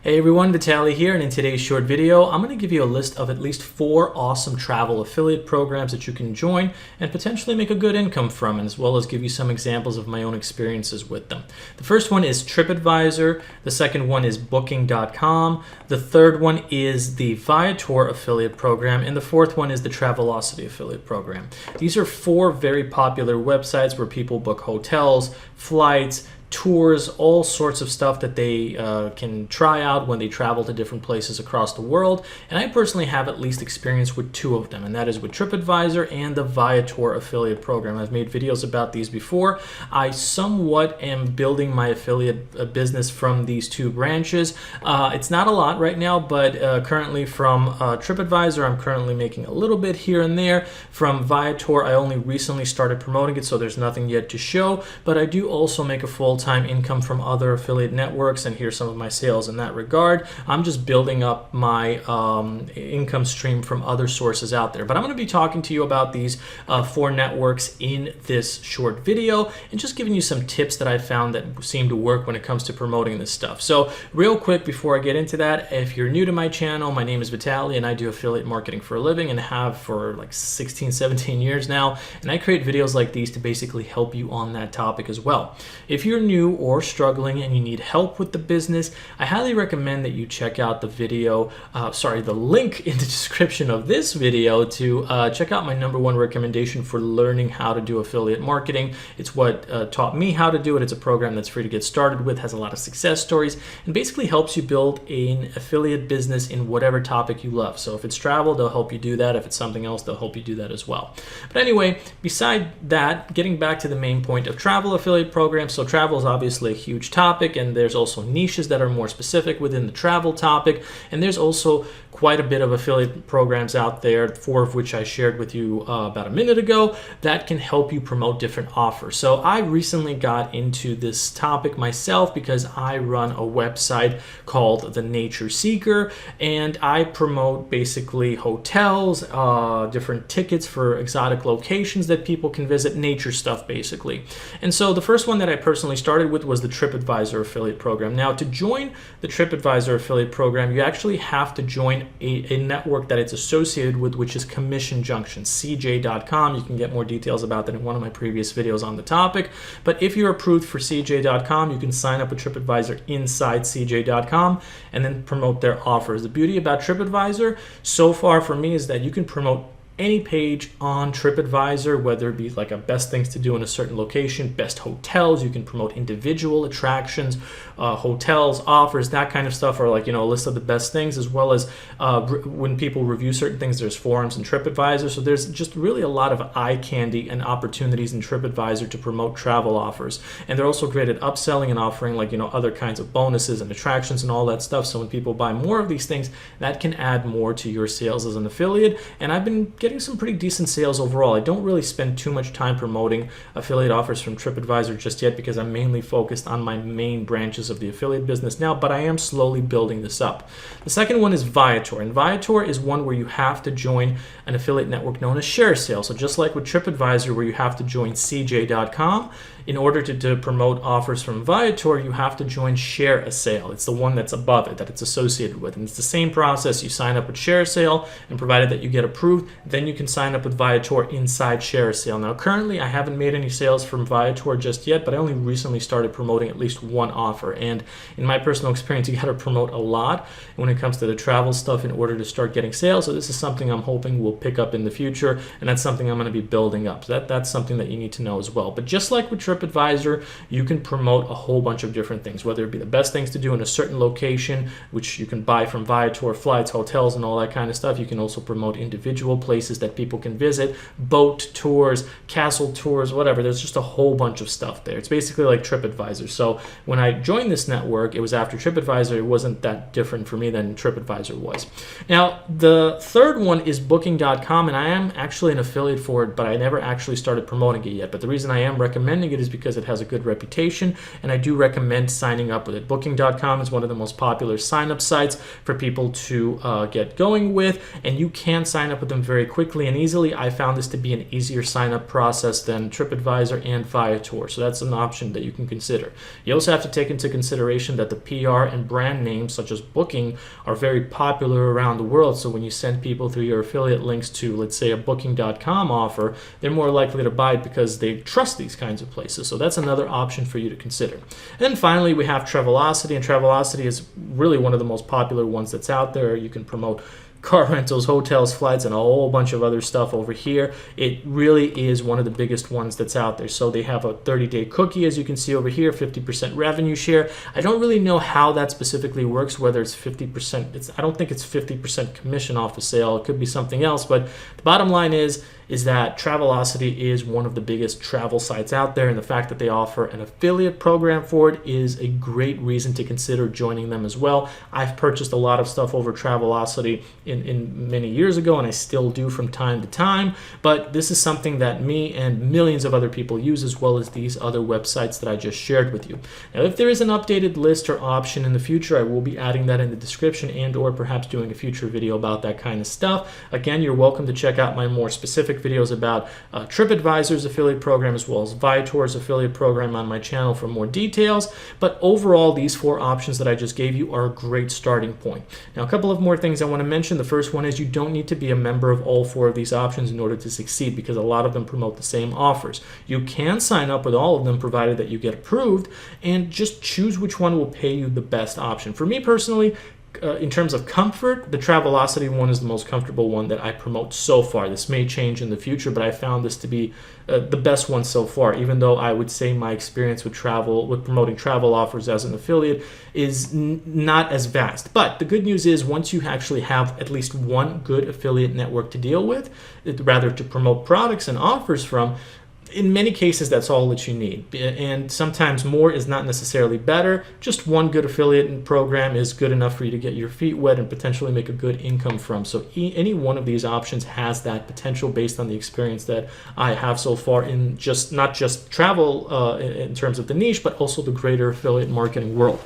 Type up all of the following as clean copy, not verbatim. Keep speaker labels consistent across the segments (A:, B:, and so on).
A: Hey everyone, Vitaly here, and in today's short video, I'm going to give you a list of at least 4 awesome travel affiliate programs that you can join and potentially make a good income from, as well as give you some examples of my own experiences with them. The first one is TripAdvisor, the second one is Booking.com, the third one is the Vator affiliate program, and the fourth one is the Travelocity affiliate program. These are 4 very popular websites where people book hotels, flights, tours, all sorts of stuff that they can try out when they travel to different places across the world. And I personally have at least experience with 2 of them, and that is with TripAdvisor and the Vator affiliate program. I've made videos about these before. I somewhat am building my affiliate business from these 2 branches. It's not a lot right now, but currently from TripAdvisor, I'm currently making a little bit here and there. From Vator, I only recently started promoting it, so there's nothing yet to show, but I do also make a full-time income from other affiliate networks, and here's some of my sales in that regard. I'm just building up my income stream from other sources out there. But I'm going to be talking to you about these 4 networks in this short video and just giving you some tips that I found that seem to work when it comes to promoting this stuff. So real quick before I get into that, if you're new to my channel, my name is Vitaly and I do affiliate marketing for a living and have for like 16, 17 years now. And I create videos like these to basically help you on that topic as well. If you're new or struggling and you need help with the business, I highly recommend that you check out the video, the link in the description of this video to check out my #1 recommendation for learning how to do affiliate marketing. It's what taught me how to do it. It's a program that's free to get started with, has a lot of success stories, and basically helps you build an affiliate business in whatever topic you love. So if it's travel, they'll help you do that. If it's something else, they'll help you do that as well. But anyway, beside that, getting back to the main point of travel affiliate programs. So travel is obviously a huge topic, and there's also niches that are more specific within the travel topic, and there's also quite a bit of affiliate programs out there, 4 of which I shared with you about a minute ago, that can help you promote different offers. So I recently got into this topic myself because I run a website called The Nature Seeker, and I promote basically hotels, different tickets for exotic locations that people can visit, nature stuff basically. And so the first one that I personally started with was the TripAdvisor affiliate program. Now, to join the TripAdvisor affiliate program, you actually have to join a network that it's associated with, which is Commission Junction, CJ.com. You can get more details about that in one of my previous videos on the topic. But if you're approved for CJ.com, you can sign up with TripAdvisor inside CJ.com and then promote their offers. The beauty about TripAdvisor so far for me is that you can promote any page on TripAdvisor, whether it be like a best things to do in a certain location, best hotels, you can promote individual attractions, hotels, offers, that kind of stuff, or like, you know, a list of the best things, as well as when people review certain things, there's forums in TripAdvisor. So there's just really a lot of eye candy and opportunities in TripAdvisor to promote travel offers. And they're also great at upselling and offering, like, you know, other kinds of bonuses and attractions and all that stuff. So when people buy more of these things, that can add more to your sales as an affiliate. And I've been getting some pretty decent sales overall. I don't really spend too much time promoting affiliate offers from TripAdvisor just yet because I'm mainly focused on my main branches of the affiliate business now, but I am slowly building this up. The second one is Vator, and Vator is one where you have to join an affiliate network known as ShareSale. So just like with TripAdvisor, where you have to join CJ.com, in order to promote offers from Vator, you have to join ShareSale. It's the one that's above it, that it's associated with. And it's the same process. You sign up with ShareSale, and provided that you get approved, then you can sign up with Vator inside ShareSale. Now, currently, I haven't made any sales from Vator just yet, but I only recently started promoting at least 1 offer. And in my personal experience, you got to promote a lot when it comes to the travel stuff in order to start getting sales. So this is something I'm hoping will pick up in the future, and that's something I'm going to be building up. So that's something that you need to know as well. But just like with TripAdvisor, you can promote a whole bunch of different things, whether it be the best things to do in a certain location, which you can buy from Vator, flights, hotels, and all that kind of stuff. You can also promote individual places that people can visit, boat tours, castle tours, whatever. There's just a whole bunch of stuff there. It's basically like TripAdvisor. So when I joined this network, it was after TripAdvisor. It wasn't that different for me than TripAdvisor was. Now, the third one is Booking.com, and I am actually an affiliate for it, but I never actually started promoting it yet. But the reason I am recommending it is because it has a good reputation, and I do recommend signing up with it. Booking.com is one of the most popular sign-up sites for people to get going with, and you can sign up with them very quickly. quickly and easily. I found this to be an easier sign-up process than TripAdvisor and Viator, so that's an option that you can consider. You also have to take into consideration that the PR and brand names such as Booking are very popular around the world, so when you send people through your affiliate links to, let's say, a Booking.com offer, they're more likely to buy it because they trust these kinds of places. So that's another option for you to consider. And then finally, we have Travelocity, and Travelocity is really one of the most popular ones that's out there. You can promote car rentals, hotels, flights, and a whole bunch of other stuff over here. It really is one of the biggest ones that's out there. So they have a 30-day cookie, as you can see over here, 50% revenue share. I don't really know how that specifically works, whether it's 50%. I don't think it's 50% commission off a sale. It could be something else, but the bottom line is that Travelocity is one of the biggest travel sites out there, and the fact that they offer an affiliate program for it is a great reason to consider joining them as well. I've purchased a lot of stuff over Travelocity in many years ago, and I still do from time to time, but this is something that me and millions of other people use, as well as these other websites that I just shared with you. Now, if there is an updated list or option in the future, I will be adding that in the description and or perhaps doing a future video about that kind of stuff. Again, you're welcome to check out my more specific videos about TripAdvisor's affiliate program as well as Viator's affiliate program on my channel for more details. But overall, these 4 options that I just gave you are a great starting point. Now, a couple of more things I want to mention. The first one is you don't need to be a member of all 4 of these options in order to succeed, because a lot of them promote the same offers. You can sign up with all of them provided that you get approved, and just choose which one will pay you the best option. For me personally, in terms of comfort, the Travelocity one is the most comfortable one that I promote so far. This may change in the future, but I found this to be the best one so far, even though I would say my experience with promoting travel offers as an affiliate is not as vast. But the good news is, once you actually have at least one good affiliate network to deal with, rather to promote products and offers from, in many cases, that's all that you need. And sometimes more is not necessarily better. Just one good affiliate program is good enough for you to get your feet wet and potentially make a good income from. So any one of these options has that potential based on the experience that I have so far in not just travel in terms of the niche, but also the greater affiliate marketing world.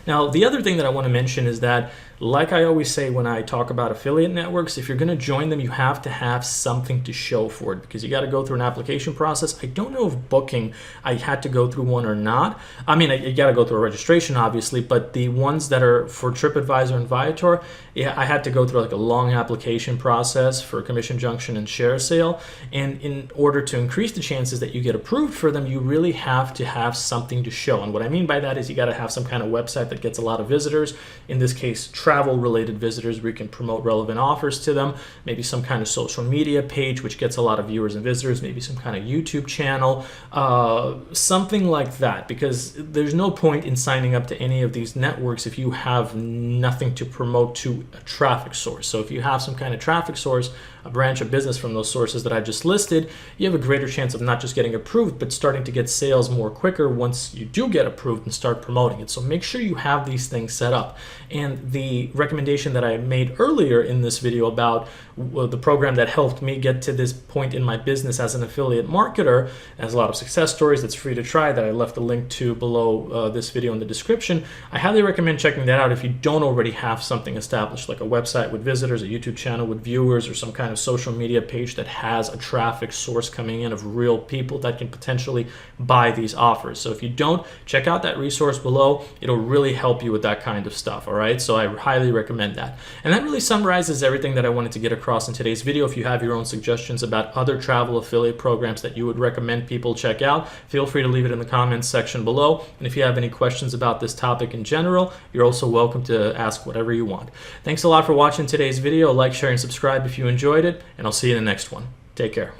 A: Now, the other thing that I want to mention is that, like I always say when I talk about affiliate networks, if you're going to join them, you have to have something to show for it, because you got to go through an application process. I don't know if Booking, I had to go through one or not. I mean, you got to go through a registration, obviously, but the ones that are for TripAdvisor and Viator, yeah, I had to go through like a long application process for commission junction and share sale. And in order to increase the chances that you get approved for them, you really have to have something to show. And what I mean by that is you got to have some kind of website that gets a lot of visitors. In this case, travel-related visitors, where you can promote relevant offers to them. Maybe some kind of social media page which gets a lot of viewers and visitors. Maybe some kind of YouTube channel, something like that. Because there's no point in signing up to any of these networks if you have nothing to promote to a traffic source. So if you have some kind of traffic source, a branch of business from those sources that I just listed, you have a greater chance of not just getting approved, but starting to get sales more quicker once you do get approved and start promoting it. So make sure you have these things set up. And the recommendation that I made earlier in this video about the program that helped me get to this point in my business as an affiliate marketer, has a lot of success stories that's free to try, that I left a link to below this video in the description. I highly recommend checking that out if you don't already have something established, like a website with visitors, a YouTube channel with viewers, or some kind of social media page that has a traffic source coming in of real people that can potentially buy these offers. So if you don't, check out that resource below. It'll really help you with that kind of stuff, all right? So I highly recommend that. And that really summarizes everything that I wanted to get across in today's video. If you have your own suggestions about other travel affiliate programs that you would recommend people check out, feel free to leave it in the comments section below. And if you have any questions about this topic in general, you're also welcome to ask whatever you want. Thanks a lot for watching today's video. Like, share, and subscribe if you enjoyed it, and I'll see you in the next one. Take care.